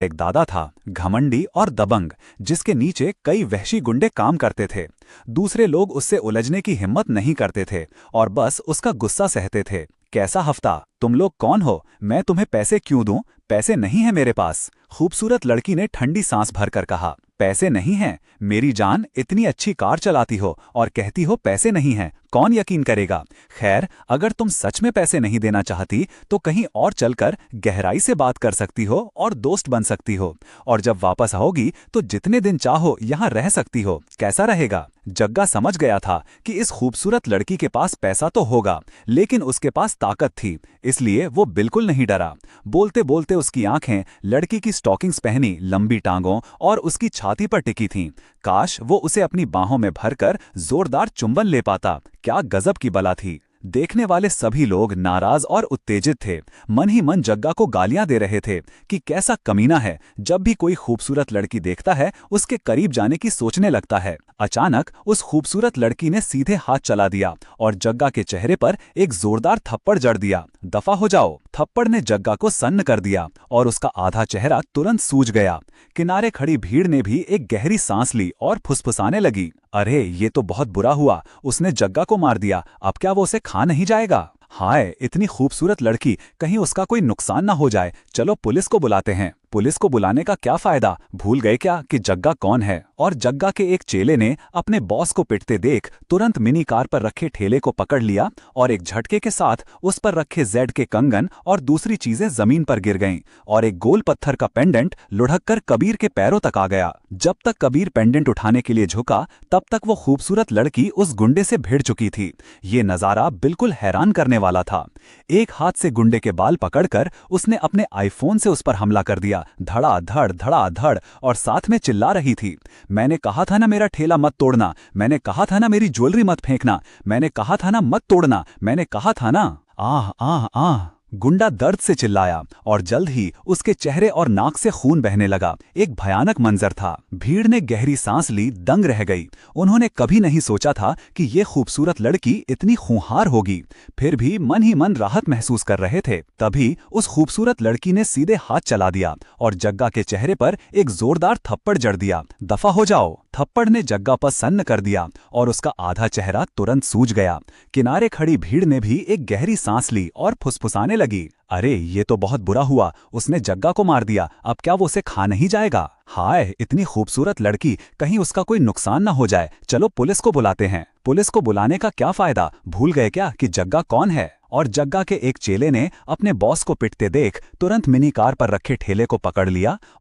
एक दादा था, घमंडी और दबंग, जिसके नीचे कई वहशी गुंडे काम करते थे। दूसरे लोग उससे उलझने की हिम्मत नहीं करते थे और बस उसका गुस्सा सहते थे। कैसा हफ्ता, तुम लोग कौन हो, मैं तुम्हें पैसे क्यों दूं? पैसे नहीं है मेरे पास। खूबसूरत लड़की ने ठंडी सांस भरकर कहा। पैसे नहीं हैं? मेरी जान, इतनी अच्छी कार चलाती हो और कहती हो पैसे नहीं हैं, कौन यकीन करेगा? खैर, अगर तुम सच में पैसे नहीं देना चाहती तो कहीं और चलकर गहराई से बात कर सकती हो और दोस्त बन सकती हो, और जब वापस आओगी तो जितने दिन चाहो यहाँ रह सकती हो। कैसा रहेगा? जग्गा समझ गया था कि इस खूबसूरत लड़की के पास पैसा तो होगा, लेकिन उसके पास ताकत थी, इसलिए वो बिल्कुल नहीं डरा। बोलते बोलते उसकी आंखें लड़की की स्टॉकिंग्स पहनी लंबी टांगों और उसकी छाती पर टिकी थीं। काश वो उसे अपनी बाहों में भरकर जोरदार चुंबन ले पाता। क्या गजब की बला थी। देखने वाले सभी लोग नाराज और उत्तेजित थे। मन ही मन जग्गा को गालियां दे रहे थे कि कैसा कमीना है, जब भी कोई खूबसूरत लड़की देखता है उसके करीब जाने की सोचने लगता है। अचानक उस खूबसूरत लड़की ने सीधे हाथ चला दिया और जग्गा के चेहरे पर एक जोरदार थप्पड़ जड़ दिया। दफा हो जाओ। थप्पड़ ने जग्गा को सन्न कर दिया और उसका आधा चेहरा तुरंत सूज गया। किनारे खड़ी भीड़ ने भी एक गहरी सांस ली और फुसफुसाने लगी। अरे, ये तो बहुत बुरा हुआ, उसने जग्गा को मार दिया, अब क्या वो उसे खा नहीं जाएगा? हाय, इतनी खूबसूरत लड़की, कहीं उसका कोई नुकसान ना हो जाए। चलो पुलिस को बुलाते हैं। पुलिस को बुलाने का क्या फायदा? भूल गए क्या कि जग्गा कौन है? और जग्गा के एक चेले ने अपने बॉस को पिटते देख तुरंत मिनी कार पर रखे ठेले को पकड़ लिया और एक झटके के साथ उस पर रखे जेड के कंगन और दूसरी चीजें जमीन पर गिर गईं और एक गोल पत्थर का पेंडेंट लुढ़क कर कबीर के पैरों तक आ गया। जब तक कबीर पेंडेंट उठाने के लिए झुका, तब तक वो खूबसूरत लड़की उस गुंडे से भिड़ चुकी थी। ये नजारा बिल्कुल हैरान करने वाला था। एक हाथ से गुंडे के बाल पकड़कर उसने अपने आईफोन से उस पर हमला कर दिया। धड़ाधड़ धड़ाधड़, और साथ में चिल्ला रही थी, मैंने कहा था ना मेरा ठेला मत तोड़ना, मैंने कहा था ना मेरी ज्वेलरी मत फेंकना, मैंने कहा था ना मत तोड़ना, मैंने कहा था ना। आह आह आह, गुंडा दर्द से चिल्लाया और जल्द ही उसके चेहरे और नाक से खून बहने लगा। एक भयानक मंजर था। भीड़ ने गहरी सांस ली, दंग रह गई। उन्होंने कभी नहीं सोचा था कि ये खूबसूरत लड़की इतनी खूंखार होगी। फिर भी मन ही मन राहत महसूस कर रहे थे। तभी उस खूबसूरत लड़की ने सीधे हाथ चला दिया और जग्गा के चेहरे पर एक जोरदार थप्पड़ जड़ दिया। दफा हो जाओ। थप्पड़ ने जग्गा पर सन्न कर दिया और उसका आधा चेहरा तुरंत सूज गया। किनारे खड़ी भीड़ ने भी एक गहरी सांस ली और फुसफुसाने लगी। अरे, ये तो बहुत बुरा हुआ, उसने जग्गा को मार दिया, अब क्या वो उसे खा नहीं जाएगा? हाय, इतनी खूबसूरत लड़की, कहीं उसका कोई नुकसान ना हो जाए। चलो पुलिस को बुलाते हैं। पुलिस को बुलाने का क्या फायदा? भूल गए क्या कि जग्गा कौन है? और जग्गा के एक चेले ने अपने बॉस को पिटते देख तुरंत मिनी कार पर रखे ठेले को पकड़ लिया